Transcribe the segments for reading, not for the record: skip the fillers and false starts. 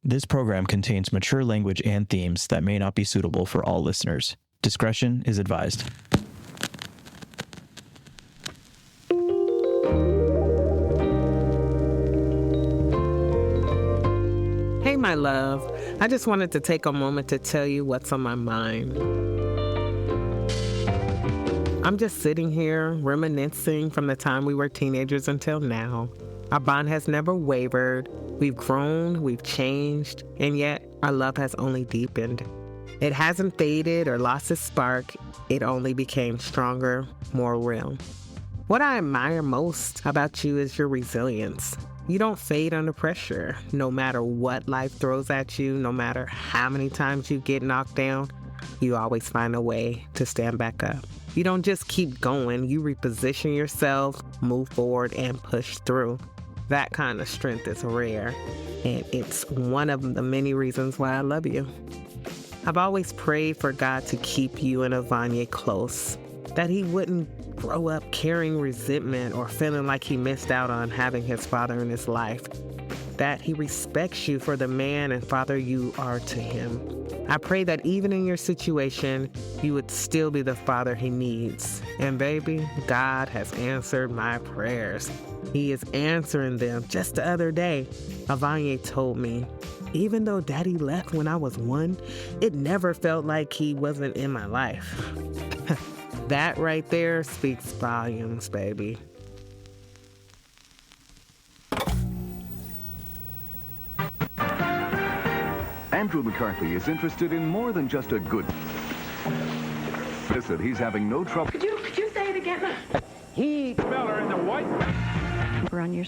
This program contains mature language and themes that may not be suitable for all listeners. Discretion is advised. Hey, my love. I just wanted to take a moment to tell you what's on my mind. I'm just sitting here reminiscing from the time we were teenagers until now. Our bond has never wavered. We've grown, we've changed, and yet our love has only deepened. It hasn't faded or lost its spark. It only became stronger, more real. What I admire most about you is your resilience. You don't fade under pressure. No matter what life throws at you, no matter how many times you get knocked down, you always find a way to stand back up. You don't just keep going, you reposition yourself, move forward, and push through. That kind of strength is rare, and it's one of the many reasons why I love you. I've always prayed for God to keep you and Avanya close, that he wouldn't grow up carrying resentment or feeling like he missed out on having his father in his life, that he respects you for the man and father you are to him. I pray that even in your situation, you would still be the father he needs. And baby, God has answered my prayers. He is answering them. Just the other day, Avanya told me, even though daddy left when I was 1, it never felt like he wasn't in my life. That right there speaks volumes, baby. Andrew McCarthy is interested in more than just a good... Listen, he's having no trouble... Could you say it again? He smell her in the white... We're on your...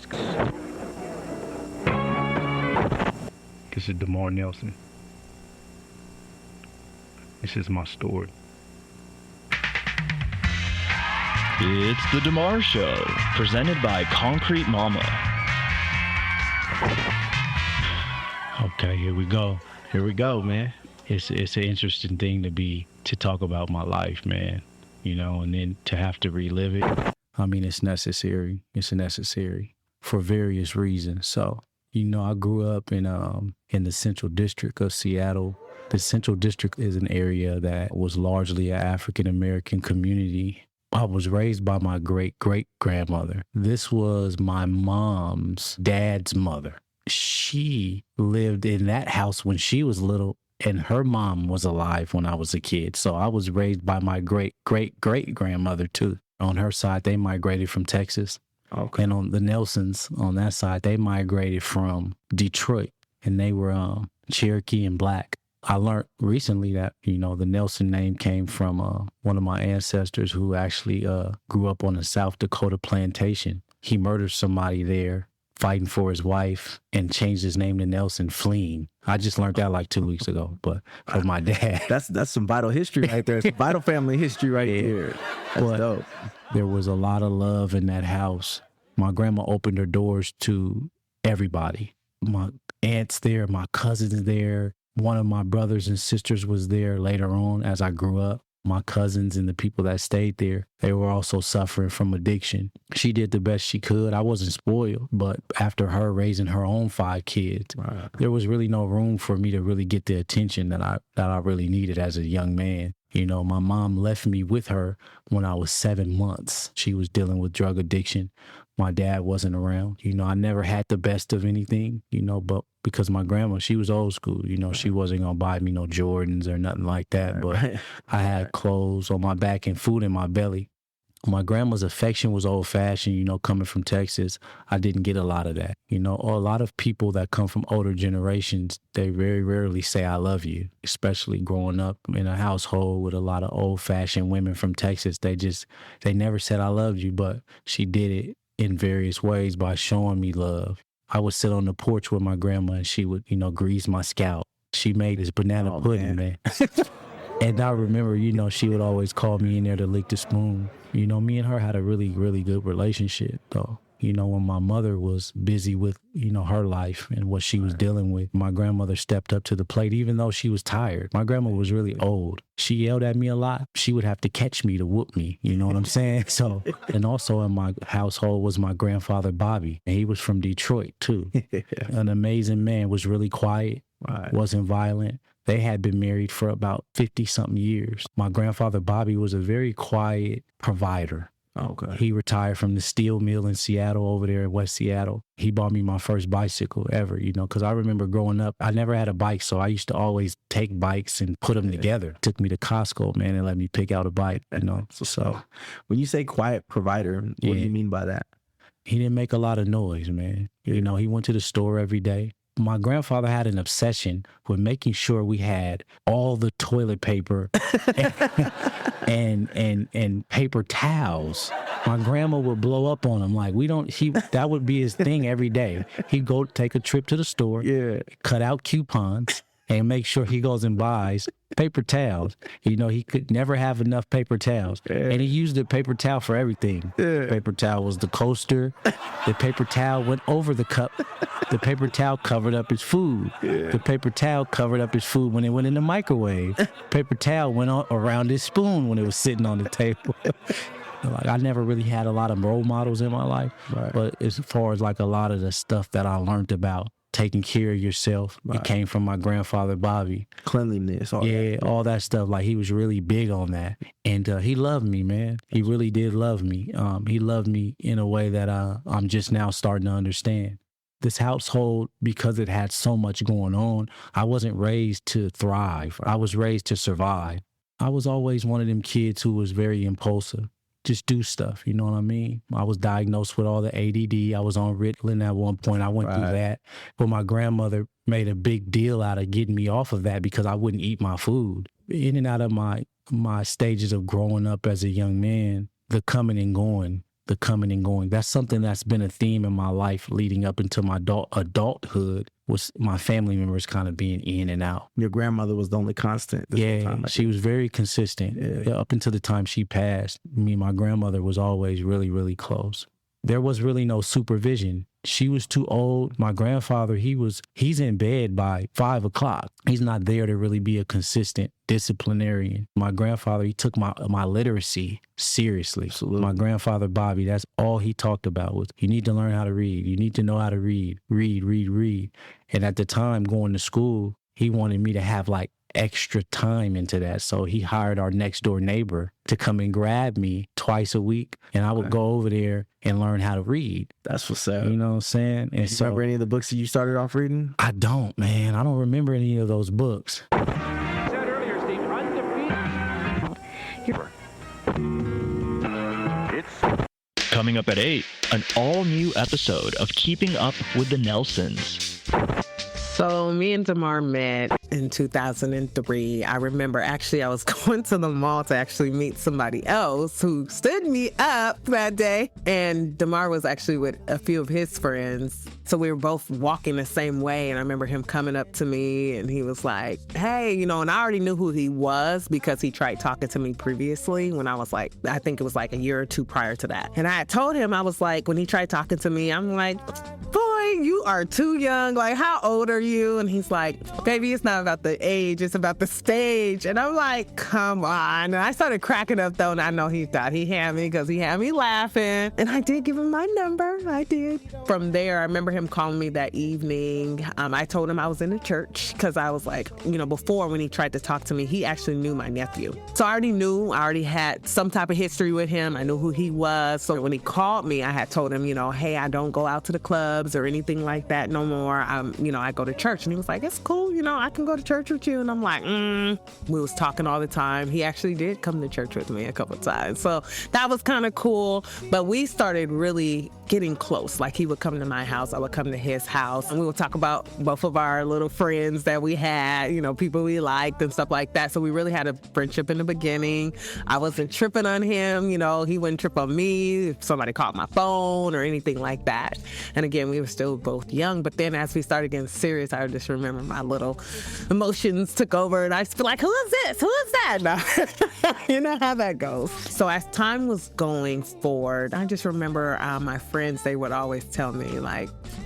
This is Demar Nelson. This is my story. It's the Demar Show, presented by Concrete Mama. Okay, here we go. Here we go, man. It's an interesting thing to talk about my life, man. You know, and then to have to relive it. I mean, it's necessary. It's necessary for various reasons. So, you know, I grew up in the Central District of Seattle. The Central District is an area that was largely an African-American community. I was raised by my great-great-grandmother. This was my mom's dad's mother. She lived in that house when she was little, and her mom was alive when I was a kid. So I was raised by my great-great-great-grandmother, too. On her side, they migrated from Texas. Okay. And on the Nelsons, on that side, they migrated from Detroit, and they were Cherokee and Black. I learned recently that, you know, the Nelson name came from one of my ancestors who actually grew up on the South Dakota plantation. He murdered somebody there, fighting for his wife, and changed his name to Nelson, fleeing. I just learned that like 2 weeks ago, but from my dad. That's some vital history right there. It's vital family history right here. That's dope. There was a lot of love in that house. My grandma opened her doors to everybody. My aunts there, my cousins there. One of my brothers and sisters was there later on as I grew up. My cousins and the people that stayed there, they were also suffering from addiction. She did the best she could. I wasn't spoiled, but after her raising her own 5 kids, there was really no room for me to really get the attention that I really needed as a young man. You know, my mom left me with her when I was 7 months. She was dealing with drug addiction. My dad wasn't around. You know, I never had the best of anything, you know, but because my grandma, she was old school, you know, she wasn't going to buy me no Jordans or nothing like that. But I had clothes on my back and food in my belly. My grandma's affection was old fashioned, you know, coming from Texas. I didn't get a lot of that. You know, a lot of people that come from older generations, they very rarely say, I love you, especially growing up in a household with a lot of old fashioned women from Texas. They never said, I love you, but she did it in various ways by showing me love. I would sit on the porch with my grandma and she would, you know, grease my scalp. She made this banana pudding, man. And I remember, you know, she would always call me in there to lick the spoon. You know, me and her had a really, really good relationship, though. You know, when my mother was busy with, you know, her life and what she was dealing with, my grandmother stepped up to the plate, even though she was tired. My grandma was really old. She yelled at me a lot. She would have to catch me to whoop me. You know what I'm saying? So, and also in my household was my grandfather, Bobby. And he was from Detroit, too. An amazing man, was really quiet. Right. wasn't violent. They had been married for about 50-something years. My grandfather, Bobby, was a very quiet provider. Okay. He retired from the steel mill in Seattle over there in West Seattle. He bought me my first bicycle ever, because I remember growing up, I never had a bike, so I used to always take bikes and put them together. Took me to Costco, man, and let me pick out a bike, So when you say quiet provider, what do you mean by that? He didn't make a lot of noise, man. He went to the store every day. My grandfather had an obsession with making sure we had all the toilet paper and paper towels. My grandma would blow up on him like that would be his thing every day. He'd go take a trip to the store, cut out coupons, and make sure he goes and buys paper towels. He could never have enough paper towels. And he used the paper towel for everything. Paper towel was the coaster. The paper towel went over the cup. The paper towel covered up his food. The paper towel covered up his food when it went in the microwave. Paper towel went around his spoon when it was sitting on the table. I never really had a lot of role models in my life. Right. But as far as a lot of the stuff that I learned about taking care of yourself, it came from my grandfather, Bobby. Cleanliness, all that. All that stuff. He was really big on that. And he loved me, man. He really did love me. He loved me in a way that I'm just now starting to understand. This household, because it had so much going on, I wasn't raised to thrive. I was raised to survive. I was always one of them kids who was very impulsive. Just do stuff, you know what I mean? I was diagnosed with all the ADD. I was on Ritalin at one point. I went through that. But my grandmother made a big deal out of getting me off of that because I wouldn't eat my food. In and out of my stages of growing up as a young man, the coming and going. That's something that's been a theme in my life leading up into my adulthood, was my family members kind of being in and out. Your grandmother was the only constant. She was very consistent. Up until the time she passed, me and my grandmother was always really, really close. There was really no supervision. She was too old. My grandfather, he's in bed by 5 o'clock. He's not there to really be a consistent disciplinarian. My grandfather, he took my literacy seriously. Absolutely. My grandfather, Bobby, that's all he talked about was, you need to learn how to read. You need to know how to read. Read. And at the time, going to school, he wanted me to have extra time into that. So he hired our next door neighbor to come and grab me twice a week. And I would go over there and learn how to read. That's what's up. You know what I'm saying? And you remember any of the books that you started off reading? I don't, man. I don't remember any of those books. You said earlier, Steve, undefeated. It's coming up at 8, an all-new episode of Keeping Up with the Nelsons. So me and Demar met in 2003. I remember I was going to the mall to actually meet somebody else who stood me up that day. And Demar was actually with a few of his friends. So we were both walking the same way. And I remember him coming up to me and he was like, hey, and I already knew who he was because he tried talking to me previously when I was I think it was a year or two prior to that. And I had told him, I was when he tried talking to me, I'm like, boy, you are too young. How old are you? And he's like, baby, it's not about the age, it's about the stage. And I'm like, come on. And I started cracking up though, and I know he thought he had me because he had me laughing. And I did give him my number. I did. From there, I remember him calling me that evening. I told him I was in the church because I was before when he tried to talk to me, he actually knew my nephew. So I already had some type of history with him. I knew who he was. So when he called me, I had told him, hey, I don't go out to the clubs or anything like that no more. I go to church. And he was like, it's cool, I can go to church with you. And I'm like, We was talking all the time. He actually did come to church with me a couple of times. So that was kind of cool. But we started really getting close. He would come to my house, I would come to his house, and we would talk about both of our little friends that we had, people we liked and stuff like that. So we really had a friendship in the beginning. I wasn't tripping on him, he wouldn't trip on me if somebody called my phone or anything like that. And again, we were still both young. But then as we started getting serious, I just remember my little emotions took over and I just be like, who is this? Who is that? No. You know how that goes. So as time was going forward, I just remember my friends, they would always tell me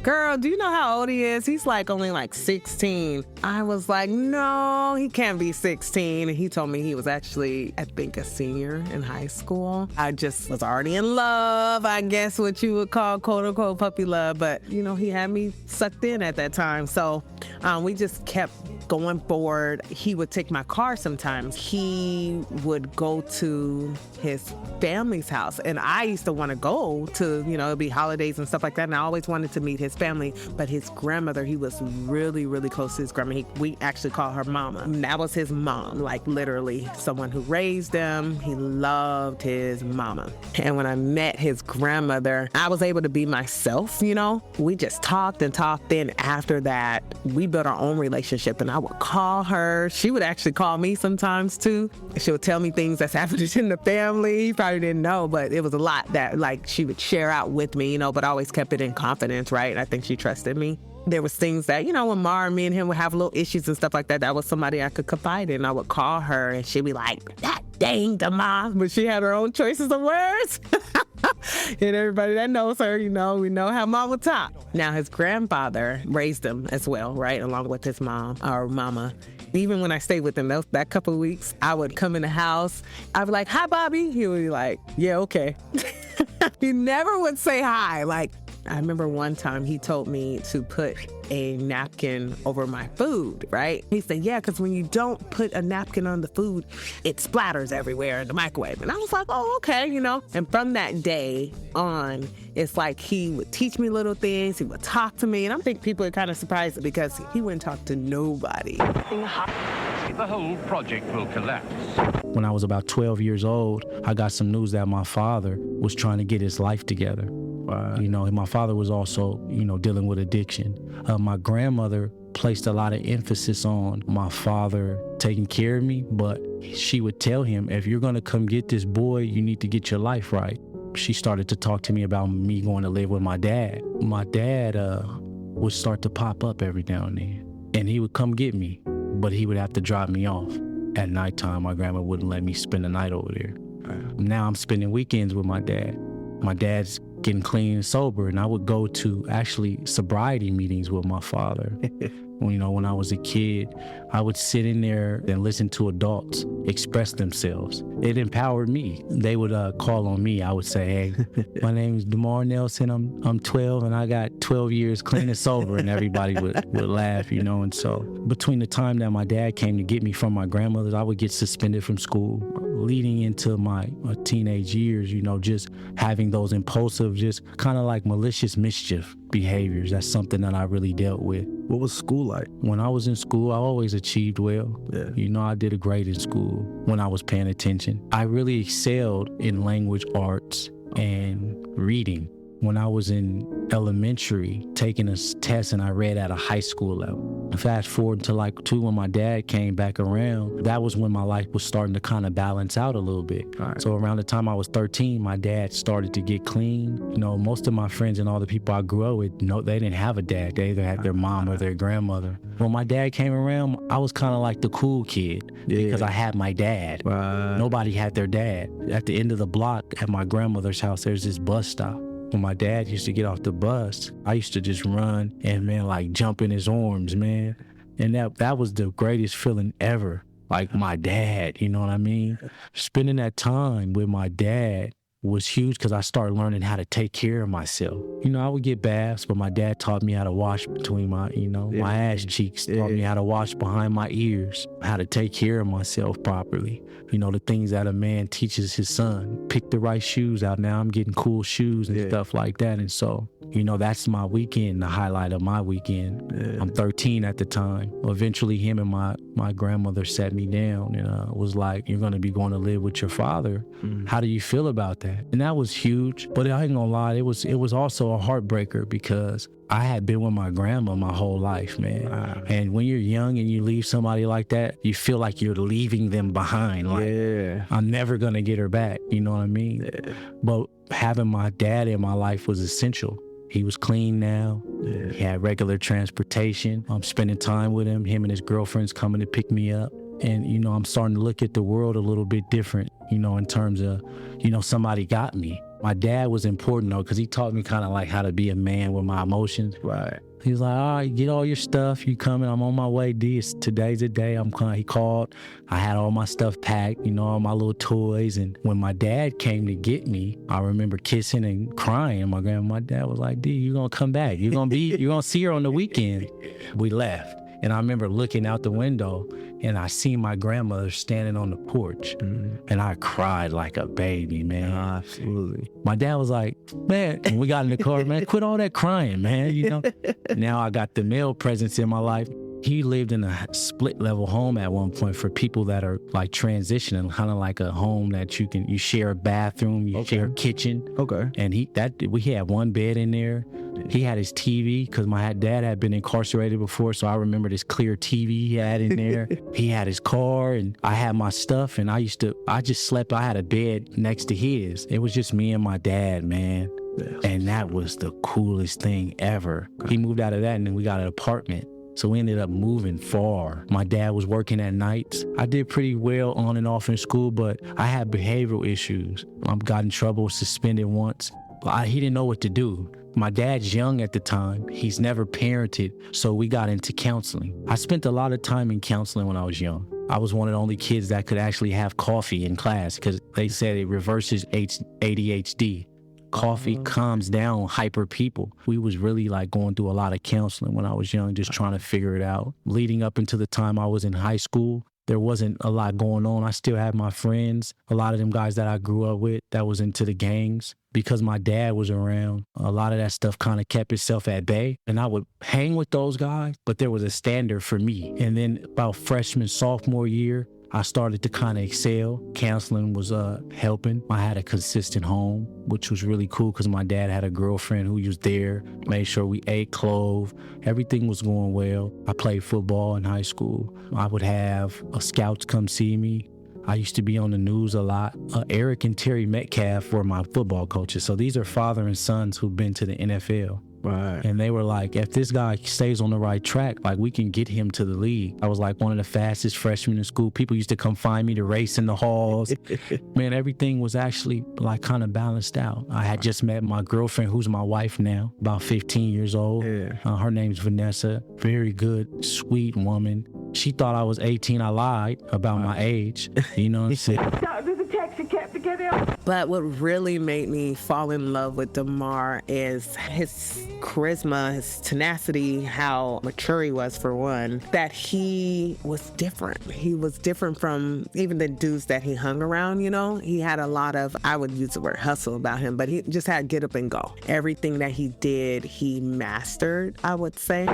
girl, do you know how old he is? He's only 16. I was like, no, he can't be 16. And he told me he was actually, I think, a senior in high school. I just was already in love, I guess what you would call quote unquote puppy love. But he had me sucked in at that time. So we just kept going forward. He would take my car sometimes. He would go to his family's house. And I used to want to go to, it'd be holidays and stuff like that. And I always wanted to meet his family. But his grandmother, he was really, really close to his grandma. We actually call her mama. And that was his mom, like literally someone who raised him. He loved his mama. And when I met his grandmother, I was able to be myself, We just talked and talked. Then after that, we built our own relationship. And I would call her. She would actually call me sometimes too. She would tell me things that's happening in the family. He probably didn't know, but it was a lot that she would share out with me, but I always kept it in confidence, right? I think she trusted me. There was things that, when Mara and me and him would have little issues and stuff like that, that was somebody I could confide in. I would call her and she'd be like, that dang Demar. But she had her own choices of words. And everybody that knows her, we know how mom would talk. Now, his grandfather raised him as well, right? Along with his mom or mama. Even when I stayed with him that couple of weeks, I would come in the house. I'd be like, hi, Bobby. He would be like, yeah, okay. He never would say hi. I remember one time he told me to put a napkin over my food, right? He said, yeah, because when you don't put a napkin on the food, it splatters everywhere in the microwave. And I was like, oh, okay, And from that day on, it's like he would teach me little things. He would talk to me. And I think people are kind of surprised because he wouldn't talk to nobody. The whole project will collapse. When I was about 12 years old, I got some news that my father was trying to get his life together. My father was also, dealing with addiction. My grandmother placed a lot of emphasis on my father taking care of me, but she would tell him, if you're going to come get this boy, you need to get your life right. She started to talk to me about me going to live with my dad. My dad would start to pop up every now and then, and he would come get me, but he would have to drop me off. At nighttime, my grandma wouldn't let me spend the night over there. Now I'm spending weekends with my dad. My dad's getting clean and sober, and I would go to actually sobriety meetings with my father. When I was a kid, I would sit in there and listen to adults express themselves. It empowered me. They would call on me. I would say, hey, my name is Demar Nelson. I'm 12 and I got 12 years clean and sober, and everybody would laugh, And so between the time that my dad came to get me from my grandmother's, I would get suspended from school. Leading into my teenage years, just having those impulsive, just kind of like malicious mischief behaviors. That's something that I really dealt with. What was school like? When I was in school, I always achieved well. Yeah. I did great in school when I was paying attention. I really excelled in language arts and reading. When I was in elementary, taking a test, and I read at a high school level. Fast forward to when my dad came back around, that was when my life was starting to kind of balance out a little bit. Right. So around the time I was 13, my dad started to get clean. Most of my friends and all the people I grew up with, they didn't have a dad. They either had their mom or their grandmother. When my dad came around, I was kind of like the cool kid because I had my dad. Right. Nobody had their dad. At the end of the block at my grandmother's house, there's this bus stop. When my dad used to get off the bus, I used to just run and jump in his arms, man. And that was the greatest feeling ever. Like my dad, you know what I mean? Spending that time with my dad was huge because I started learning how to take care of myself. I would get baths, but my dad taught me how to wash between my, my ass cheeks, taught me how to wash behind my ears, how to take care of myself properly. The things that a man teaches his son. Pick the right shoes out. Now I'm getting cool shoes and stuff like that. And so, that's my weekend, the highlight of my weekend. Yeah. I'm 13 at the time. Eventually, him and my grandmother sat me down and was like, you're going to be going to live with your father. How do you feel about that? And that was huge. But I ain't gonna lie, it was also a heartbreaker because I had been with my grandma my whole life, man. Wow. And when you're young and you leave somebody like that, you feel like you're leaving them behind. I'm never gonna get her back. You know what I mean? Yeah. But having my dad in my life was essential. He was clean now. Yeah. He had regular transportation. I'm spending time with him. Him and his girlfriends coming to pick me up. And, I'm starting to look at the world a little bit different, in terms of, somebody got me. My dad was important, though, because he taught me kind of like how to be a man with my emotions. Right. He was like, all right, get all your stuff. You coming? I'm on my way, D. Today's the day I'm coming. He called. I had all my stuff packed, all my little toys. And when my dad came to get me, I remember kissing and crying. My dad was like, D, you're going to come back. You're going to see her on the weekend. We left. And I remember looking out the window and I seen my grandmother standing on the porch. And I cried like a baby, man. Absolutely. My dad was like, man, when we got in the car, man, quit all that crying, man. Now I got the male presence in my life. He lived in a split level home at one point for people that are like transitioning, kind of like a home that you share a bathroom, you share a kitchen. Okay. And we had one bed in there. He had his TV because my dad had been incarcerated before, so I remember this clear TV he had in there. He had his car, and I had my stuff, and I just slept. I had a bed next to his. It was just me and my dad, man. Yes. And that was the coolest thing ever. He moved out of that, and then we got an apartment. So we ended up moving far. My dad was working at nights. I did pretty well on and off in school, but I had behavioral issues. I got in trouble, suspended once. He didn't know what to do. My dad's young at the time. He's never parented, so we got into counseling. I spent a lot of time in counseling when I was young. I was one of the only kids that could actually have coffee in class because they said it reverses ADHD. Coffee calms down hyper people. We was really like going through a lot of counseling when I was young, just trying to figure it out. Leading up into the time I was in high school, there wasn't a lot going on. I still had my friends, a lot of them guys that I grew up with that was into the gangs. Because my dad was around, a lot of that stuff kind of kept itself at bay. And I would hang with those guys, but there was a standard for me. And then about freshman, sophomore year, I started to kind of excel. Counseling was helping. I had a consistent home, which was really cool because my dad had a girlfriend who was there, made sure we ate, clothed. Everything was going well. I played football in high school. I would have scouts come see me. I used to be on the news a lot. Eric and Terry Metcalf were my football coaches. So these are father and sons who've been to the NFL. Right. And they were like, if this guy stays on the right track, like we can get him to the league. I was like one of the fastest freshmen in school. People used to come find me to race in the halls. Man, everything was actually like kind of balanced out. I had just met my girlfriend, who's my wife now, about 15 years old. Yeah. Her name's Vanessa. Very good, sweet woman. She thought I was 18. I lied about my age. You know what I'm saying? There's a taxi cab to get out. But what really made me fall in love with Demar is his charisma, his tenacity, how mature he was for one, that he was different. He was different from even the dudes that he hung around, He had a lot of, I would use the word hustle about him, but he just had get up and go. Everything that he did, he mastered, I would say.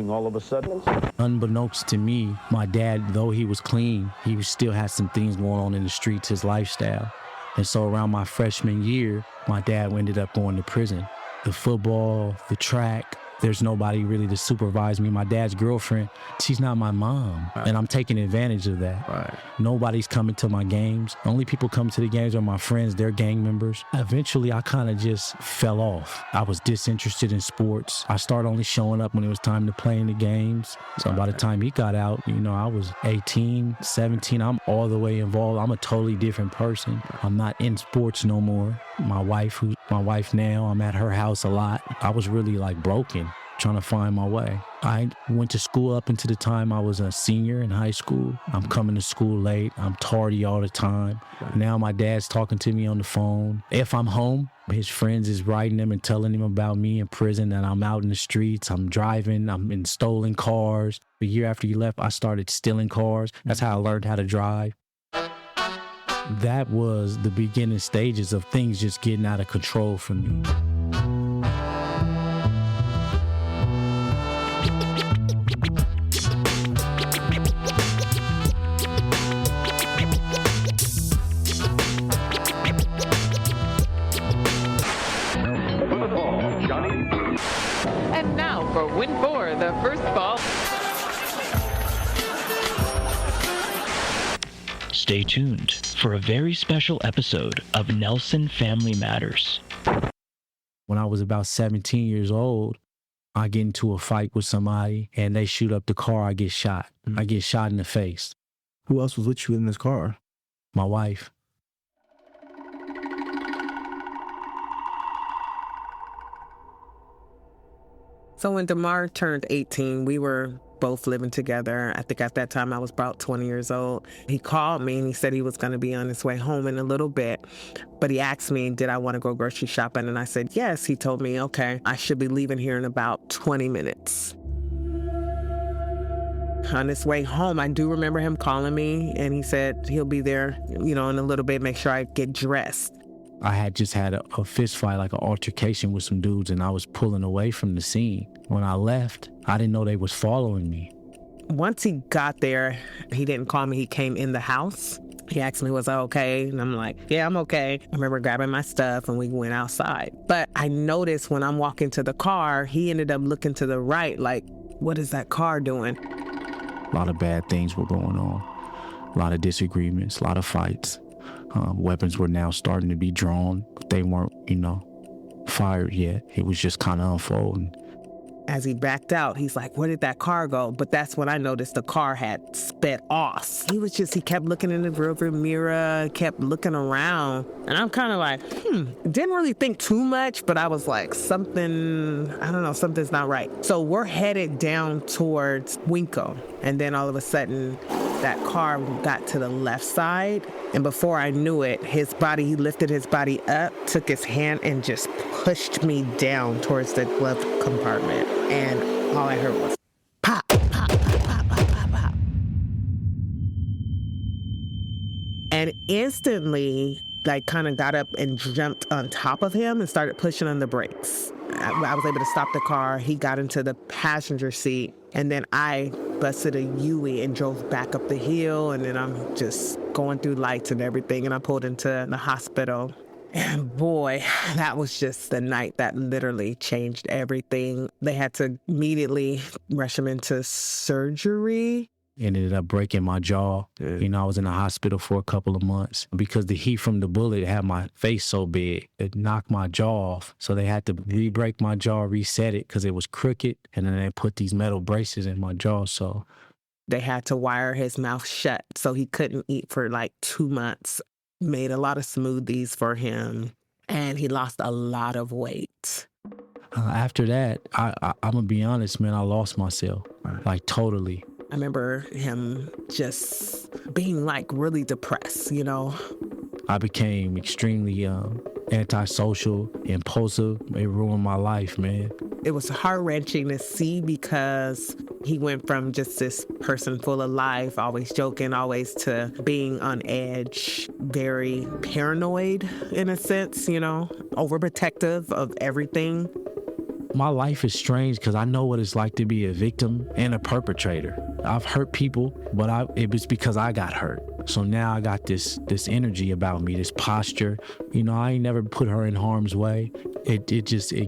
All of a sudden. Unbeknownst to me, my dad, though he was clean, he still had some things going on in the streets, his lifestyle. And so around my freshman year, my dad ended up going to prison. The football, the track, there's nobody really to supervise me. My dad's girlfriend, she's not my mom. Right. And I'm taking advantage of that. Right. Nobody's coming to my games. The only people come to the games are my friends, they're gang members. Eventually, I kind of just fell off. I was disinterested in sports. I started only showing up when it was time to play in the games. So by the time he got out, I was 18, 17. I'm all the way involved. I'm a totally different person. I'm not in sports no more. My wife now, I'm at her house a lot. I was really like broken, trying to find my way. I went to school up until the time I was a senior in high school. I'm coming to school late. I'm tardy all the time. Now my dad's talking to me on the phone. If I'm home, his friends is writing him and telling him about me in prison, that I'm out in the streets, I'm driving, I'm in stolen cars. The year after he left, I started stealing cars. That's how I learned how to drive. That was the beginning stages of things just getting out of control for me. And now for win 4, the first ball. Stay tuned for a very special episode of Nelson Family Matters. When I was about 17 years old, I get into a fight with somebody and they shoot up the car, I get shot. I get shot in the face. Who else was with you in this car? My wife. So when Demar turned 18, we were both living together. I think at that time I was about 20 years old. He called me and he said he was going to be on his way home in a little bit. But he asked me, did I want to go grocery shopping? And I said, yes. He told me, okay, I should be leaving here in about 20 minutes. On his way home, I do remember him calling me and he said he'll be there, in a little bit, make sure I get dressed. I had just had a fist fight, like an altercation with some dudes, and I was pulling away from the scene. When I left, I didn't know they was following me. Once he got there, he didn't call me. He came in the house. He asked me, was I okay? And I'm like, yeah, I'm okay. I remember grabbing my stuff and we went outside. But I noticed when I'm walking to the car, he ended up looking to the right, like, what is that car doing? A lot of bad things were going on. A lot of disagreements, a lot of fights. Weapons were now starting to be drawn. They weren't, fired yet. It was just kind of unfolding. As he backed out, he's like, where did that car go? But that's when I noticed the car had sped off. He kept looking in the rearview mirror, kept looking around. And I'm kind of like, didn't really think too much, but I was like, something's not right. So we're headed down towards Winco. And then all of a sudden, that car got to the left side. And before I knew it, he lifted his body up, took his hand and just pushed me down towards the glove compartment. And all I heard was pop, pop, pop, pop, pop, pop, pop. And instantly, kind of got up and jumped on top of him and started pushing on the brakes. I was able to stop the car. He got into the passenger seat. And then I busted a U-ey and drove back up the hill. And then I'm just going through lights and everything. And I pulled into the hospital. And boy, that was just the night that literally changed everything. They had to immediately rush him into surgery. Ended up breaking my jaw. I was in the hospital for a couple of months because the heat from the bullet had my face so big. It knocked my jaw off. So they had to re-break my jaw, reset it because it was crooked. And then they put these metal braces in my jaw. So they had to wire his mouth shut so he couldn't eat for 2 months. Made a lot of smoothies for him. And he lost a lot of weight. After that, I'm going to be honest, man, I lost myself. Totally. I remember him just being really depressed, I became extremely antisocial, impulsive. It ruined my life, man. It was heart-wrenching to see because he went from just this person full of life, always joking, always to being on edge, very paranoid in a sense, overprotective of everything. My life is strange because I know what it's like to be a victim and a perpetrator. I've hurt people, but it was because I got hurt. So now I got this energy about me, this posture. I ain't never put her in harm's way. It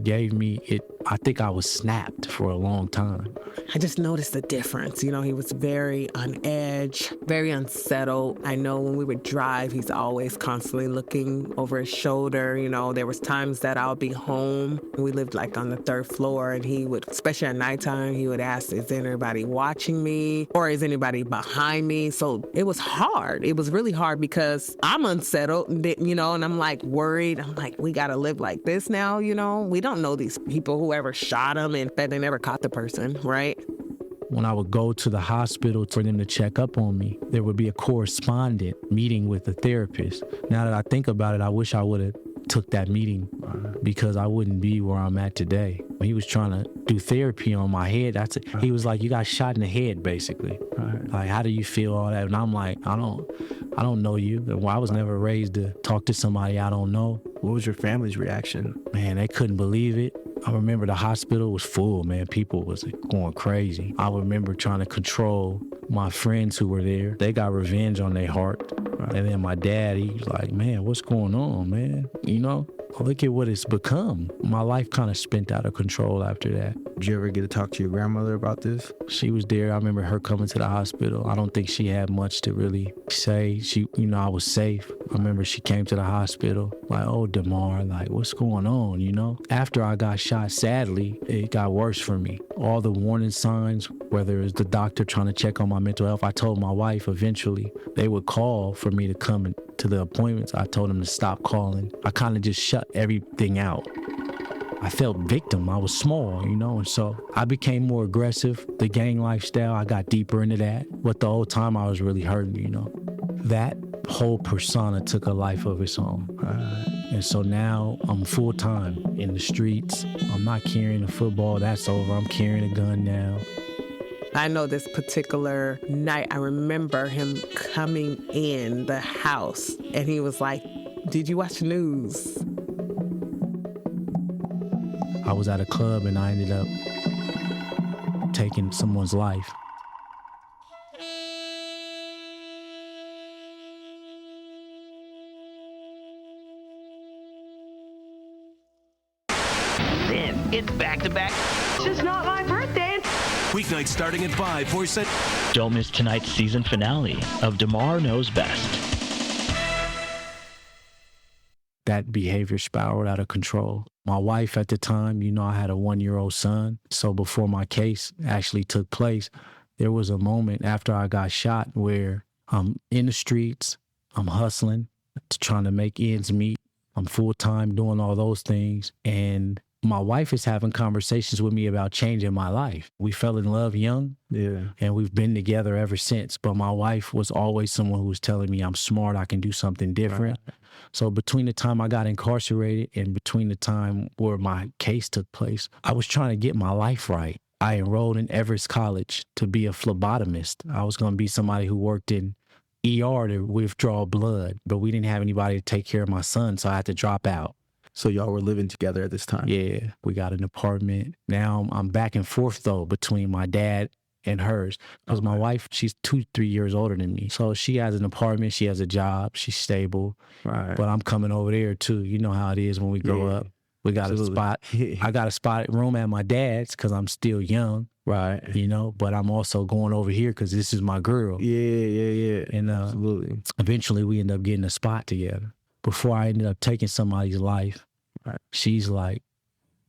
gave me, I think I was snapped for a long time. I just noticed the difference. He was very on edge, very unsettled. I know when we would drive, he's always constantly looking over his shoulder. There was times that I'll be home. We lived on the 3rd floor and he would, especially at nighttime, he would ask, is anybody watching me or is anybody behind me? So it was hard. It was really hard because I'm unsettled, and I'm worried. I'm we got to live like this now, We don't know these people, whoever shot him, and that they never caught the person, right? When I would go to the hospital for them to check up on me, there would be a correspondent meeting with the therapist. Now that I think about it, I wish I would have took that meeting because I wouldn't be where I'm at today. He was trying to do therapy on my head. He was like, you got shot in the head, basically. How do you feel, all that? And I'm like, I don't know you. I was never raised to talk to somebody I don't know. What was your family's reaction? Man, they couldn't believe it. I remember the hospital was full, man. People was going crazy. I remember trying to control my friends who were there. They got revenge on their heart. And then my dad, he was like, man, what's going on, man? Look at what it's become. My life kind of spent out of control after that. Did you ever get to talk to your grandmother about this? She was there. I remember her coming to the hospital. I don't think she had much to really say. I was safe. I remember she came to the hospital oh, Demar, what's going on, After I got shot, sadly, it got worse for me. All the warning signs, whether it's the doctor trying to check on my mental health, I told my wife eventually they would call for me to come to the appointments. I told them to stop calling. I kind of just shut everything out. I felt victim. I was small, and so I became more aggressive. The gang lifestyle, I got deeper into that. But the whole time I was really hurting, That whole persona took a life of its own. And so now I'm full-time in the streets. I'm not carrying a football. That's over. I'm carrying a gun now. I know this particular night, I remember him coming in the house and he was like, "Did you watch the news?" I was at a club and I ended up taking someone's life. Then it's back-to-back. It's just not my birthday. Weeknights starting at 5 for Set. Don't miss tonight's season finale of Demar Knows Best. That behavior spiraled out of control. My wife at the time, I had a 1-year-old son. So before my case actually took place, there was a moment after I got shot where I'm in the streets, I'm hustling, trying to make ends meet. I'm full-time doing all those things. And my wife is having conversations with me about changing my life. We fell in love young, and we've been together ever since. But my wife was always someone who was telling me I'm smart, I can do something different. Right. So between the time I got incarcerated and between the time where my case took place, I was trying to get my life right. I enrolled in Everest College to be a phlebotomist. I was going to be somebody who worked in ER to withdraw blood, but we didn't have anybody to take care of my son, so I had to drop out. So y'all were living together at this time? Yeah, we got an apartment. Now I'm back and forth, though, between my dad and hers. Because my wife, she's 2-3 years older than me. So she has an apartment, she has a job, she's stable. Right. But I'm coming over there, too. You know how it is when we grow up. We got a spot. I got a spot room at my dad's because I'm still young. Right. But I'm also going over here because this is my girl. Yeah. And absolutely. Eventually we end up getting a spot together. Before I ended up taking somebody's life, she's like,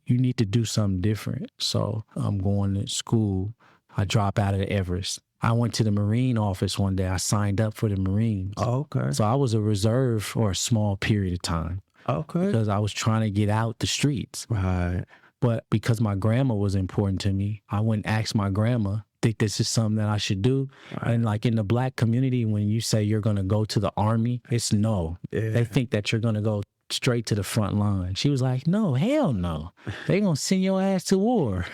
"You need to do something different." So I'm going to school. I drop out of the Everest. I went to the Marine office one day. I signed up for the Marines. Oh, okay. So I was a reserve for a small period of time. Okay. Because I was trying to get out the streets. Right. But because my grandma was important to me, I went and asked my grandma, think this is something that I should do. Right. And like in the Black community, when you say you're going to go to the Army, it's no. Yeah. They think that you're going to go straight to the front line. She was like, "No, hell no. They going to send your ass to war."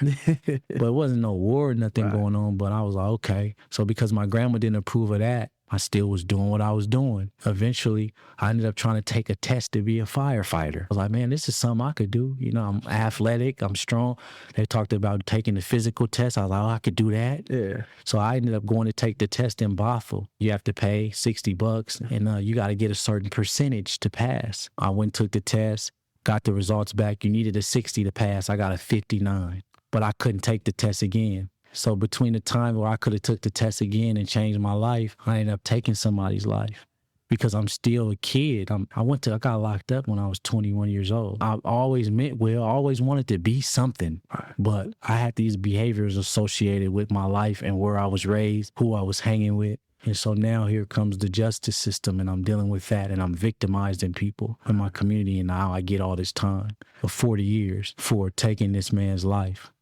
But it wasn't no war or nothing going on. But I was like, okay. So because my grandma didn't approve of that, I still was doing what I was doing. Eventually, I ended up trying to take a test to be a firefighter. I was like, man, this is something I could do. I'm athletic, I'm strong. They talked about taking the physical test. I was like, oh, I could do that. Yeah. So I ended up going to take the test in Bothell. You have to pay $60 and you got to get a certain percentage to pass. I went and took the test, got the results back. You needed a 60 to pass. I got a 59, but I couldn't take the test again. So between the time where I could have took the test again and changed my life, I ended up taking somebody's life because I'm still a kid. I got locked up when I was 21 years old. I always meant well, I always wanted to be something, but I had these behaviors associated with my life and where I was raised, who I was hanging with. And so now here comes the justice system and I'm dealing with that and I'm victimizing people in my community and now I get all this time of 40 years for taking this man's life.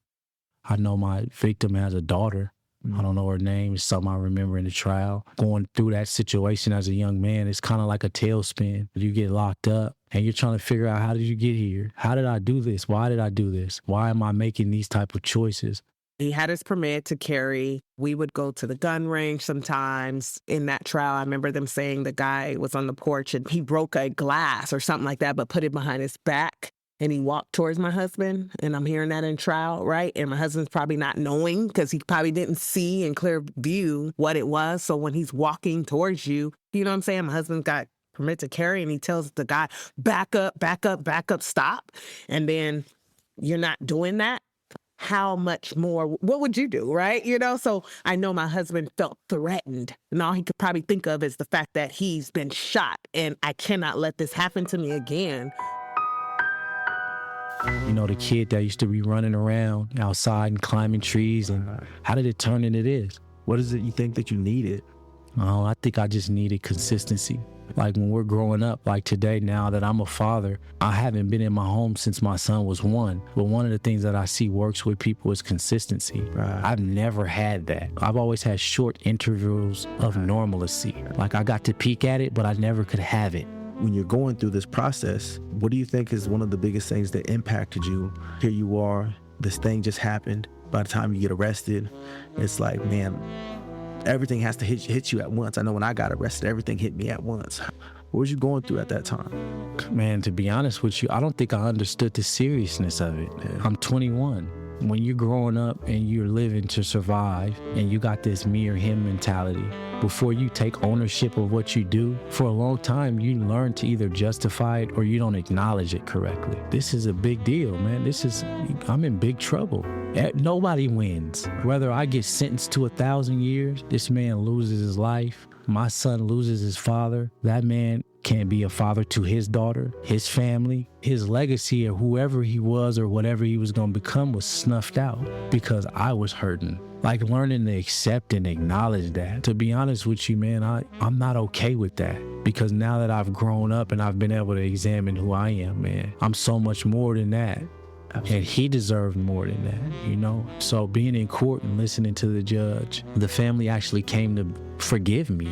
I know my victim has a daughter. I don't know her name. It's something I remember in the trial. Going through that situation as a young man, it's kind of like a tailspin. You get locked up and you're trying to figure out, how did you get here? How did I do this? Why did I do this? Why am I making these type of choices? He had his permit to carry. We would go to the gun range sometimes. In that trial, I remember them saying the guy was on the porch and he broke a glass or something like that, but put it behind his back. And he walked towards my husband, and I'm hearing that in trial, right? And my husband's probably not knowing because he probably didn't see in clear view what it was. So when he's walking towards you, you know what I'm saying? My husband's got permit to carry, and he tells the guy, back up, stop. And then you're not doing that. How much more, what would you do, right? So I know my husband felt threatened. And all he could probably think of is the fact that he's been shot, and I cannot let this happen to me again. The kid that used to be running around outside and climbing trees, and how did it turn into this? What is it you think that you needed? Oh, I think I just needed consistency. Like when we're growing up, like today, now that I'm a father, I haven't been in my home since my son was 1. But one of the things that I see works with people is consistency. Right. I've never had that. I've always had short intervals of normalcy. Like I got to peek at it, but I never could have it. When you're going through this process, what do you think is one of the biggest things that impacted you? Here you are, this thing just happened. By the time you get arrested, it's like, man, everything has to hit you at once. I know when I got arrested, everything hit me at once. What was you going through at that time? Man, to be honest with you, I don't think I understood the seriousness of it. Yeah. I'm 21. When you're growing up and you're living to survive and you got this me or him mentality, before you take ownership of what you do, for a long time, you learn to either justify it or you don't acknowledge it correctly. This is a big deal, man. I'm in big trouble. Nobody wins. Whether I get sentenced to 1,000 years, this man loses his life, my son loses his father, that man can't be a father to his daughter, his family, his legacy, or whoever he was or whatever he was going to become was snuffed out because I was hurting. Like learning to accept and acknowledge that. To be honest with you, man, I'm not okay with that because now that I've grown up and I've been able to examine who I am, man, I'm so much more than that. Absolutely. And he deserved more than that, you know? So being in court and listening to the judge, the family actually came to forgive me.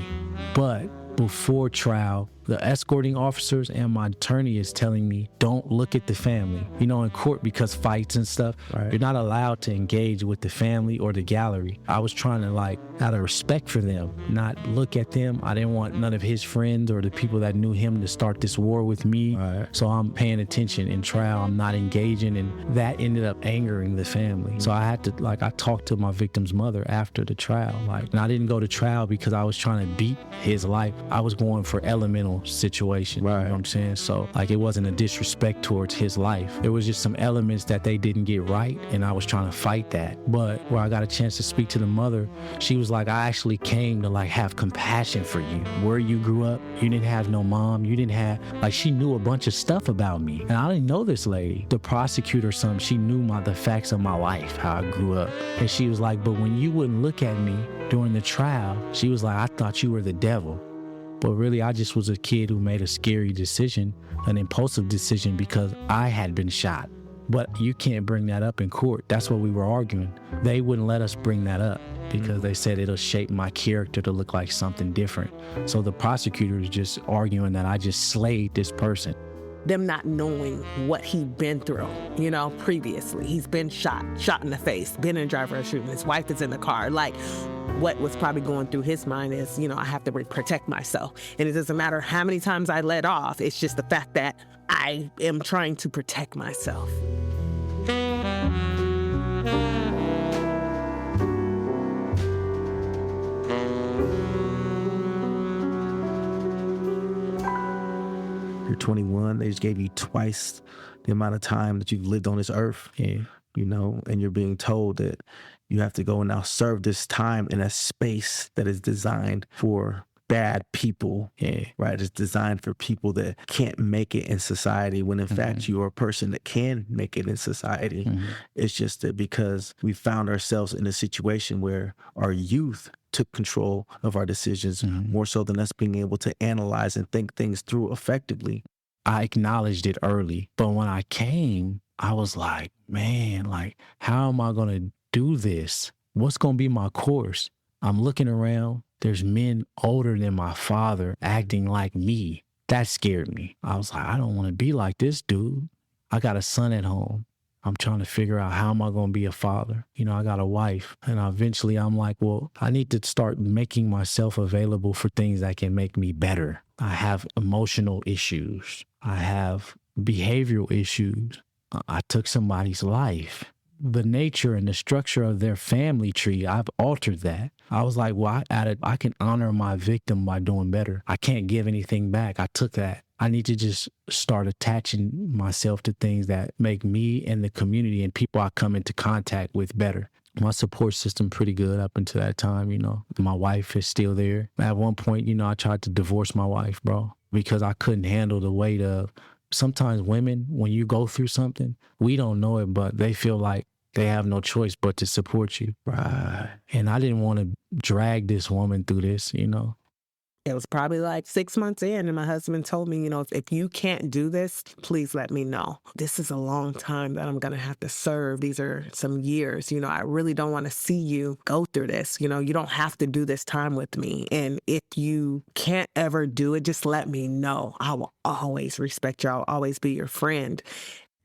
But before trial, the escorting officers and my attorney is telling me, don't look at the family. You know, in court, because fights and stuff, right, you're not allowed to engage with the family or the gallery. I was trying to, like, out of respect for them, not look at them. I didn't want none of his friends or the people that knew him to start this war with me. Right. So I'm paying attention in trial. I'm not engaging, and that ended up angering the family. So I had to, like, I talked to my victim's mother after the trial. Like, and I didn't go to trial because I was trying to beat his life. I was going for elemental situation. Right. You know what I'm saying? So like it wasn't a disrespect towards his life. It was just some elements that they didn't get right, and I was trying to fight that. But where I got a chance to speak to the mother, she was like, I actually came to like have compassion for you. Where you grew up, you didn't have no mom, you didn't have, like, she knew a bunch of stuff about me. And I didn't know this lady. The prosecutor or something, she knew the facts of my life, how I grew up. And she was like, but when you wouldn't look at me during the trial, she was like, I thought you were the devil. But really, I just was a kid who made a scary decision, an impulsive decision, because I had been shot. But you can't bring that up in court. That's what we were arguing. They wouldn't let us bring that up because they said it'll shape my character to look like something different. So the prosecutor is just arguing that I just slayed this person. Them not knowing what he'd been through, you know, previously. He's been shot in the face, been in a driver's shooting. His wife is in the car. Like, what was probably going through his mind is, you know, I have to protect myself. And it doesn't matter how many times I let off. It's just the fact that I am trying to protect myself. You're 21. They just gave you twice the amount of time that you've lived on this earth. Yeah. You know, and you're being told that you have to go and now serve this time in a space that is designed for bad people. Yeah. Right? It's designed for people that can't make it in society when in fact you are a person that can make it in society. It's just that because we found ourselves in a situation where our youth took control of our decisions more so than us being able to analyze and think things through effectively. I acknowledged it early, but when I came, I was like, man, like, how am I going to do this? What's going to be my course? I'm looking around. There's men older than my father acting like me. That scared me. I was like, I don't want to be like this dude. I got a son at home. I'm trying to figure out how am I going to be a father? You know, I got a wife. And eventually I'm like, well, I need to start making myself available for things that can make me better. I have emotional issues. I have behavioral issues. I took somebody's life. The nature and the structure of their family tree, I've altered that. I was like, well, I can honor my victim by doing better. I can't give anything back. I took that. I need to just start attaching myself to things that make me and the community and people I come into contact with better. My support system pretty good up until that time, you know. My wife is still there. At one point, you know, I tried to divorce my wife, bro, because I couldn't handle the weight of, sometimes women, when you go through something, we don't know it, but they feel like they have no choice but to support you. Right. And I didn't want to drag this woman through this, you know. It was probably like 6 months in, and my husband told me, if you can't do this, please let me know. This is a long time that I'm going to have to serve. These are some years. I really don't want to see you go through this. You don't have to do this time with me. And if you can't ever do it, just let me know. I will always respect you. I'll always be your friend.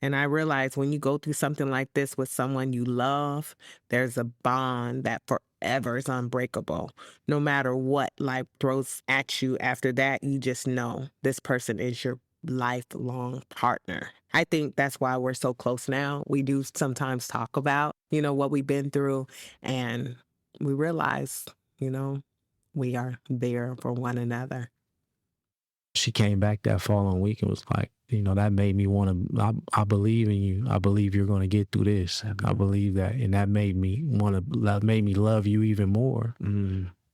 And I realized when you go through something like this with someone you love, there's a bond that forever is unbreakable. No matter what life throws at you after that, you just know this person is your lifelong partner. I think that's why we're so close now. We do sometimes talk about, what we've been through, and we realize, we are there for one another. She came back that following week and was like, that made me want to, I believe in you. I believe you're going to get through this. I believe that. And that made me love you even more.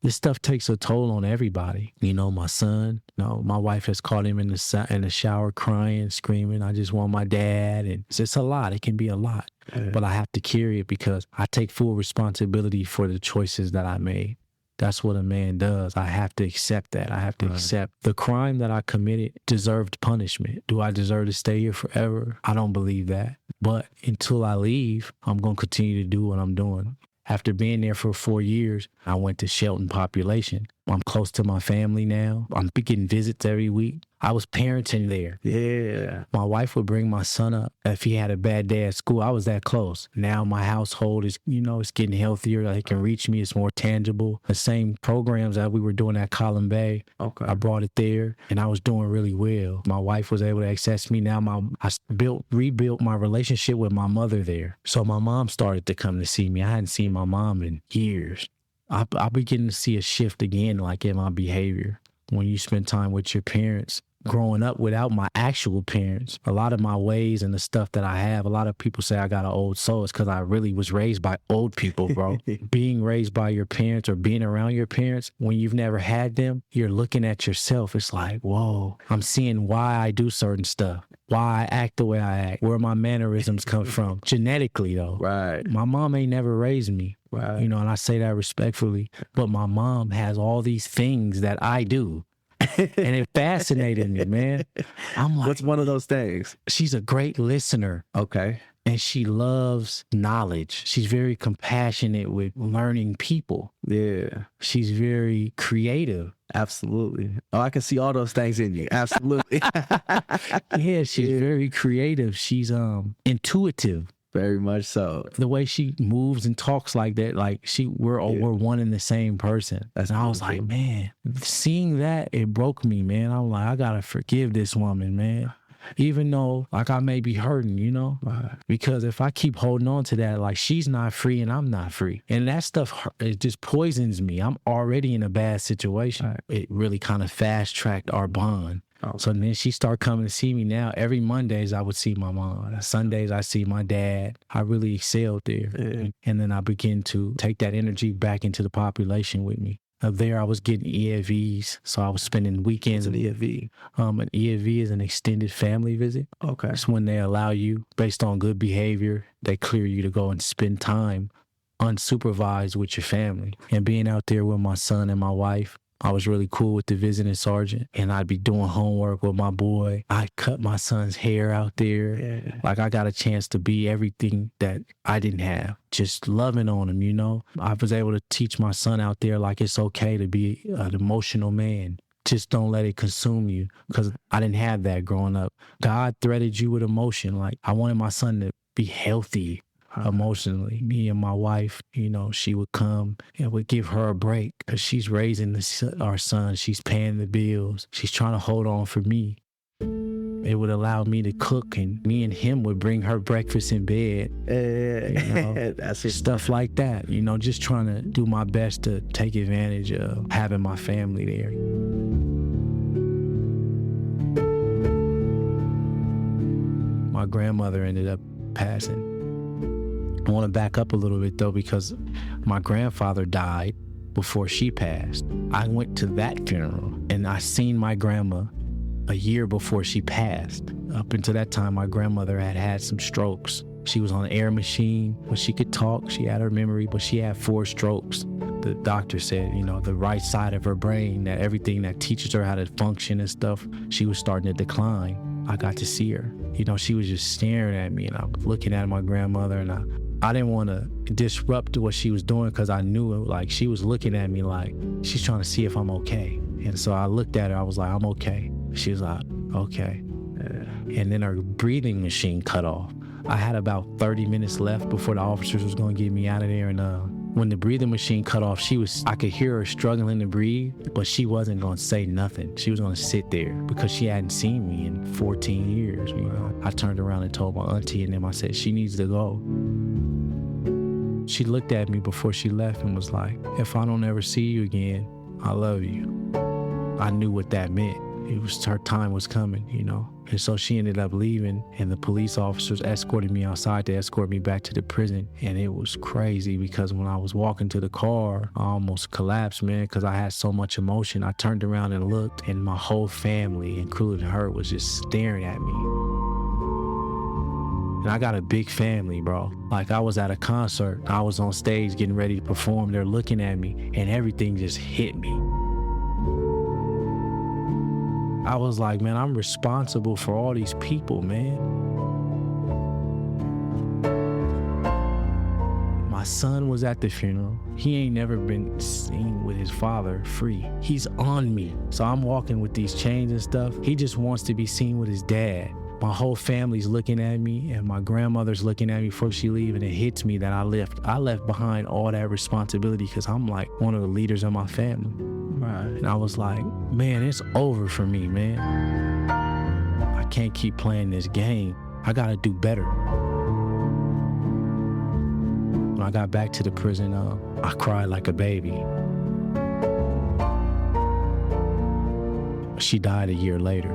This stuff takes a toll on everybody. My son, my wife has caught him in the shower crying, screaming, I just want my dad. And it's a lot. It can be a lot. But I have to carry it because I take full responsibility for the choices that I made. That's what a man does. I have to accept that. I have to accept the crime that I committed deserved punishment. Do I deserve to stay here forever? I don't believe that. But until I leave, I'm going to continue to do what I'm doing. After being there for 4 years, I went to Shelton Population. I'm close to my family now. I'm getting visits every week. I was parenting there. Yeah. My wife would bring my son up. If he had a bad day at school, I was that close. Now my household is, it's getting healthier. They can reach me. It's more tangible. The same programs that we were doing at Column Bay, I brought it there, and I was doing really well. My wife was able to access me. Now I rebuilt my relationship with my mother there. So my mom started to come to see me. I hadn't seen my mom in years. I beginning to see a shift again, like in my behavior. When you spend time with your parents, growing up without my actual parents, a lot of my ways and the stuff that I have, a lot of people say I got an old soul. It's because I really was raised by old people, bro. Being raised by your parents or being around your parents, when you've never had them, you're looking at yourself. It's like, whoa, I'm seeing why I do certain stuff, why I act the way I act, where my mannerisms come from. Genetically, though. Right. My mom ain't never raised me. Right. And I say that respectfully, but my mom has all these things that I do. And it fascinated me, man. I'm like, what's one of those things? She's a great listener. Okay. And she loves knowledge. She's very compassionate with learning people. Yeah. She's very creative. Absolutely. Oh, I can see all those things in you. Absolutely. Yeah, she's very creative. She's intuitive. Very much so. The way she moves and talks like that, like we're one and the same person. And I was like, man, seeing that, it broke me, man. I'm like, I gotta forgive this woman, man. Even though, like, I may be hurting, because if I keep holding on to that, like, she's not free and I'm not free. And that stuff, it just poisons me. I'm already in a bad situation. Right. It really kind of fast-tracked our bond. Oh. So then she started coming to see me now. Every Mondays, I would see my mom. Sundays, I see my dad. I really excelled there. Yeah. And then I began to take that energy back into the population with me. There, I was getting EFVs, so I was spending weekends. What's an EFV? An EFV is an extended family visit. Okay. It's when they allow you, based on good behavior, they clear you to go and spend time unsupervised with your family. And being out there with my son and my wife, I was really cool with the visiting sergeant, and I'd be doing homework with my boy. I cut my son's hair out there. Yeah. Like, I got a chance to be everything that I didn't have, just loving on him, I was able to teach my son out there, like, it's okay to be an emotional man. Just don't let it consume you, because I didn't have that growing up. God threaded you with emotion. Like, I wanted my son to be healthy emotionally. Me and my wife, she would come and would give her a break because she's raising our son. She's paying the bills. She's trying to hold on for me. It would allow me to cook, and me and him would bring her breakfast in bed. That's stuff like that. Just trying to do my best to take advantage of having my family there. My grandmother ended up passing. I want to back up a little bit, though, because my grandfather died before she passed. I went to that funeral, and I seen my grandma a year before she passed. Up until that time, my grandmother had some strokes. She was on an air machine. When she could talk, she had her memory, but she had 4 strokes. the doctor said, you know, the right side of her brain, that everything that teaches her how to function and stuff, she was starting to decline. I got to see her. You know, she was just staring at me, and I was looking at my grandmother, and I didn't want to disrupt what she was doing because I knew it, like she was looking at me like she's trying to see if I'm okay. And so I looked at her, I was like, I'm okay. She was like, okay. And then her breathing machine cut off. I had about 30 minutes left before the officers was going to get me out of there. And when the breathing machine cut off, I could hear her struggling to breathe, but she wasn't going to say nothing. She was going to sit there because she hadn't seen me in 14 years. You know, I turned around and told my auntie, and then I said, she needs to go. She looked at me before she left and was like, if I don't ever see you again, I love you. I knew what that meant. It was her time was coming, you know. And so she ended up leaving, and the police officers escorted me outside to escort me back to the prison. And it was crazy because when I was walking to the car, I almost collapsed, man, because I had so much emotion. I turned around and looked, and my whole family, including her, was just staring at me. And I got a big family, bro. Like, I was at a concert. I was on stage getting ready to perform. They're looking at me, and everything just hit me. I was like, man, I'm responsible for all these people, man. My son was at the funeral. He ain't never been seen with his father free. He's on me. So I'm walking with these chains and stuff. He just wants to be seen with his dad. My whole family's looking at me, and my grandmother's looking at me before she leaves, and it hits me that I left behind all that responsibility because I'm like one of the leaders of my family. Right. And I was like, man, it's over for me, man. I can't keep playing this game. I gotta do better. When I got back to the prison, I cried like a baby. She died a year later.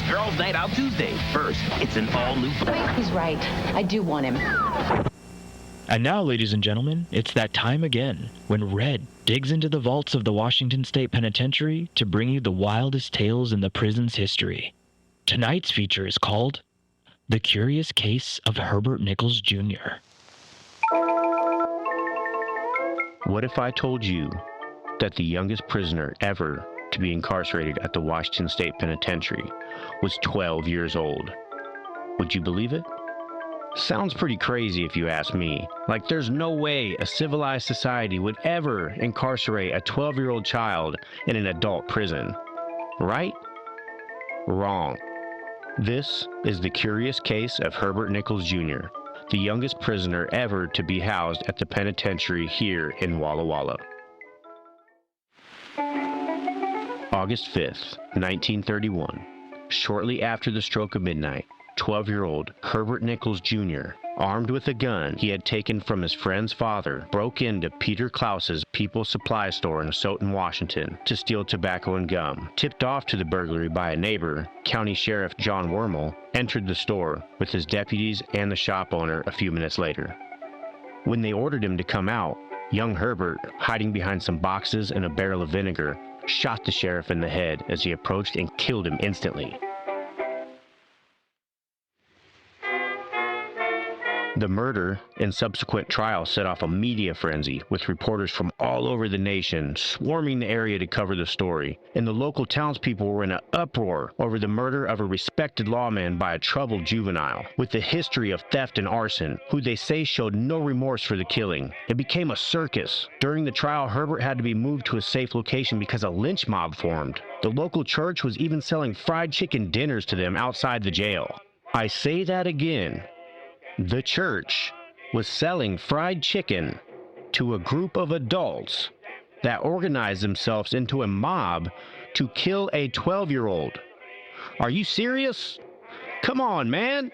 Girls' Night Out Tuesday. First, it's an all-new... He's right. I do want him. And now, ladies and gentlemen, it's that time again when Red digs into the vaults of the Washington State Penitentiary to bring you the wildest tales in the prison's history. Tonight's feature is called The Curious Case of Herbert Nicholls, Jr. What if I told you that the youngest prisoner ever to be incarcerated at the Washington State Penitentiary was 12 years old? Would you believe it? Sounds pretty crazy if you ask me. Like, there's no way a civilized society would ever incarcerate a 12-year-old child in an adult prison. Right? Wrong. This is the curious case of Herbert Nicholls Jr., the youngest prisoner ever to be housed at the penitentiary here in Walla Walla. August 5th, 1931. Shortly after the stroke of midnight, 12-year-old Herbert Nicholls Jr., armed with a gun he had taken from his friend's father, broke into Peter Klaus's People's Supply store in Stoughton, Washington, to steal tobacco and gum. Tipped off to the burglary by a neighbor, County Sheriff John Wormel entered the store with his deputies and the shop owner a few minutes later. When they ordered him to come out, young Herbert, hiding behind some boxes and a barrel of vinegar, shot the sheriff in the head as he approached and killed him instantly. The murder and subsequent trial set off a media frenzy, with reporters from all over the nation swarming the area to cover the story, and the local townspeople were in an uproar over the murder of a respected lawman by a troubled juvenile, with a history of theft and arson, who they say showed no remorse for the killing. It became a circus. During the trial, Herbert had to be moved to a safe location because a lynch mob formed. The local church was even selling fried chicken dinners to them outside the jail. I say that again. The church was selling fried chicken to a group of adults that organized themselves into a mob to kill a 12-year-old. Are you serious? Come on, man!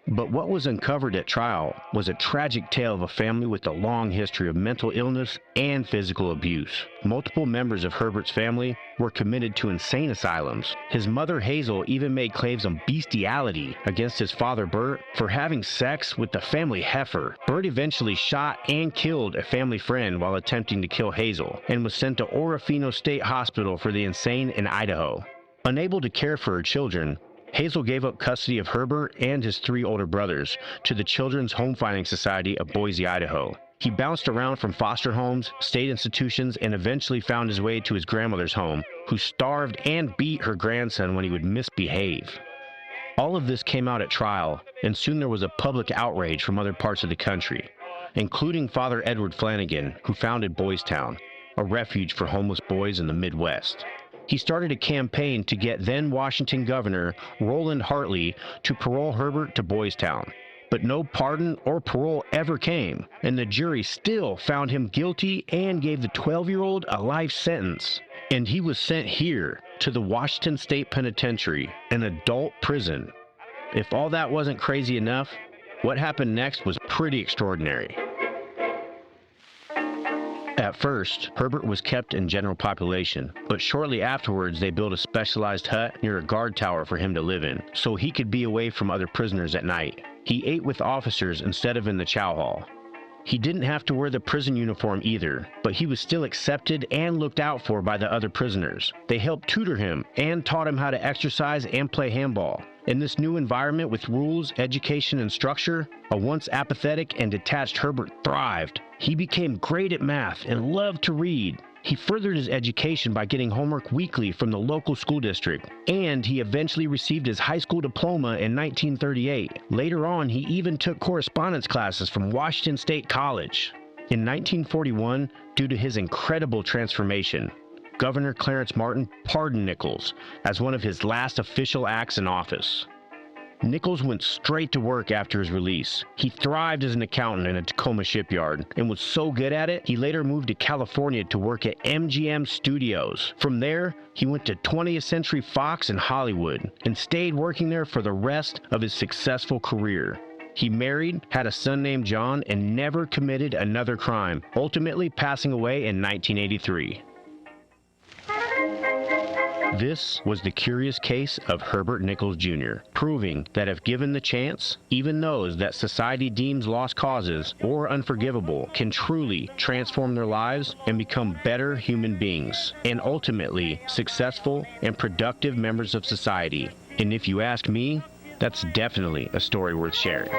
But what was uncovered at trial was a tragic tale of a family with a long history of mental illness and physical abuse. Multiple members of Herbert's family were committed to insane asylums. His mother, Hazel, even made claims of bestiality against his father, Bert, for having sex with the family heifer. Bert eventually shot and killed a family friend while attempting to kill Hazel, and was sent to Orofino State Hospital for the insane in Idaho. Unable to care for her children, Hazel gave up custody of Herbert and his 3 older brothers to the Children's Home Finding Society of Boise, Idaho. He bounced around from foster homes, state institutions, and eventually found his way to his grandmother's home, who starved and beat her grandson when he would misbehave. All of this came out at trial, and soon there was a public outrage from other parts of the country, including Father Edward Flanagan, who founded Boys Town, a refuge for homeless boys in the Midwest. He started a campaign to get then Washington Governor Roland Hartley to parole Herbert to Boys Town. But no pardon or parole ever came, and the jury still found him guilty and gave the 12-year-old a life sentence. And he was sent here to the Washington State Penitentiary, an adult prison. If all that wasn't crazy enough, what happened next was pretty extraordinary. At first, Herbert was kept in general population, but shortly afterwards they built a specialized hut near a guard tower for him to live in, so he could be away from other prisoners at night. He ate with officers instead of in the chow hall. He didn't have to wear the prison uniform either, but he was still accepted and looked out for by the other prisoners. They helped tutor him and taught him how to exercise and play handball. In this new environment with rules, education, and structure, a once apathetic and detached Herbert thrived. He became great at math and loved to read. He furthered his education by getting homework weekly from the local school district, and he eventually received his high school diploma in 1938. Later on, he even took correspondence classes from Washington State College. In 1941, due to his incredible transformation, Governor Clarence Martin pardoned Nicholls as one of his last official acts in office. Nicholls went straight to work after his release. He thrived as an accountant in a Tacoma shipyard and was so good at it, he later moved to California to work at MGM Studios. From there, he went to 20th Century Fox in Hollywood and stayed working there for the rest of his successful career. He married, had a son named John, and never committed another crime, ultimately passing away in 1983. This was the curious case of Herbert Nicholls Jr., proving that if given the chance, even those that society deems lost causes or unforgivable can truly transform their lives and become better human beings, and ultimately successful and productive members of society. And if you ask me, that's definitely a story worth sharing.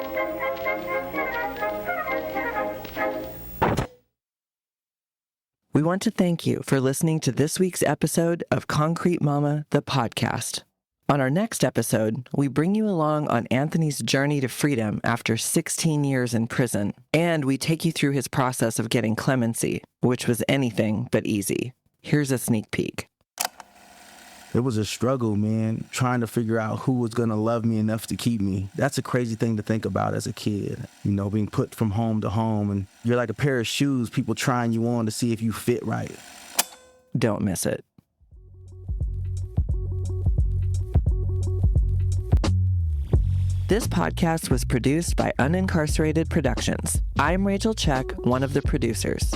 We want to thank you for listening to this week's episode of Concrete Mama, the podcast. On our next episode, we bring you along on Anthony's journey to freedom after 16 years in prison, and we take you through his process of getting clemency, which was anything but easy. Here's a sneak peek. It was a struggle, man, trying to figure out who was going to love me enough to keep me. That's a crazy thing to think about as a kid, you know, being put from home to home, and you're like a pair of shoes, people trying you on to see if you fit right. Don't miss it. This podcast was produced by Unincarcerated Productions. I'm Rachel Check, one of the producers.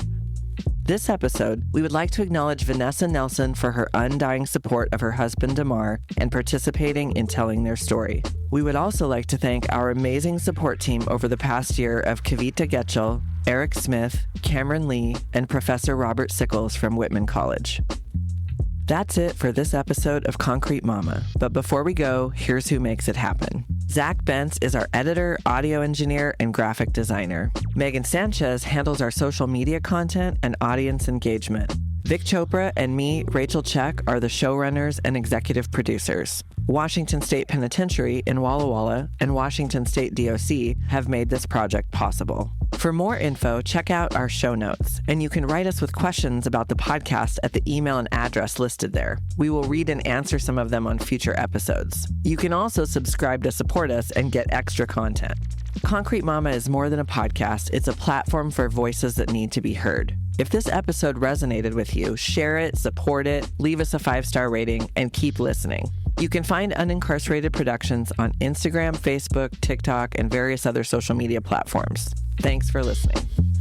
This episode, we would like to acknowledge Vanessa Nelson for her undying support of her husband Demar and participating in telling their story. We would also like to thank our amazing support team over the past year of Kavita Getchell, Eric Smith, Cameron Lee, and Professor Robert Sickles from Whitman College. That's it for this episode of Concrete Mama. But before we go, here's who makes it happen. Zach Bentz is our editor, audio engineer, and graphic designer. Megan Sanchez handles our social media content and audience engagement. Vic Chopra and me, Rachel Check, are the showrunners and executive producers. Washington State Penitentiary in Walla Walla and Washington State DOC have made this project possible. For more info, check out our show notes, and you can write us with questions about the podcast at the email and address listed there. We will read and answer some of them on future episodes. You can also subscribe to support us and get extra content. Concrete Mama is more than a podcast. It's a platform for voices that need to be heard. If this episode resonated with you, share it, support it, leave us a 5-star rating, and keep listening. You can find Unincarcerated Productions on Instagram, Facebook, TikTok, and various other social media platforms. Thanks for listening.